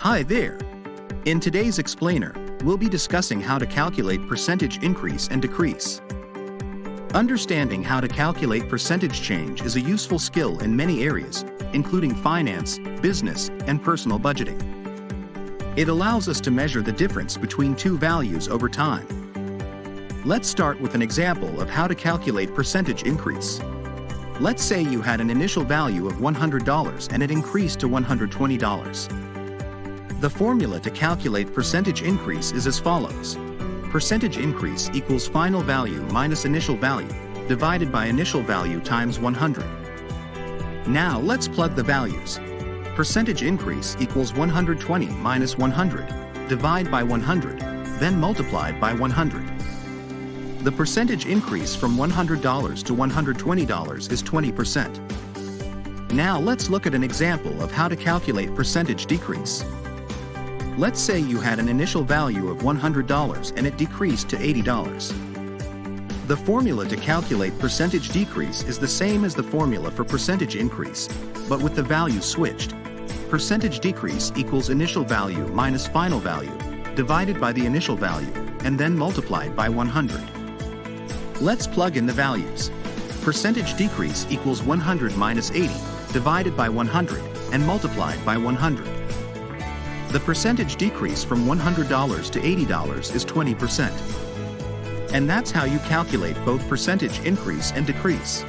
Hi there! In today's explainer, we'll be discussing how to calculate percentage increase and decrease. Understanding how to calculate percentage change is a useful skill in many areas, including finance, business, and personal budgeting. It allows us to measure the difference between two values over time. Let's start with an example of how to calculate percentage increase. Let's say you had an initial value of $100 and it increased to $120. The formula to calculate percentage increase is as follows. Percentage increase equals final value minus initial value, divided by initial value times 100. Now let's plug the values. Percentage increase equals 120 minus 100, divide by 100, then multiplied by 100. The percentage increase from $100 to $120 is 20%. Now let's look at an example of how to calculate percentage decrease. Let's say you had an initial value of $100 and it decreased to $80. The formula to calculate percentage decrease is the same as the formula for percentage increase, but with the value switched. Percentage decrease equals initial value minus final value, divided by the initial value, and then multiplied by 100. Let's plug in the values. Percentage decrease equals 100 minus 80, divided by 100, and multiplied by 100. The percentage decrease from $100 to $80 is 20%. And that's how you calculate both percentage increase and decrease.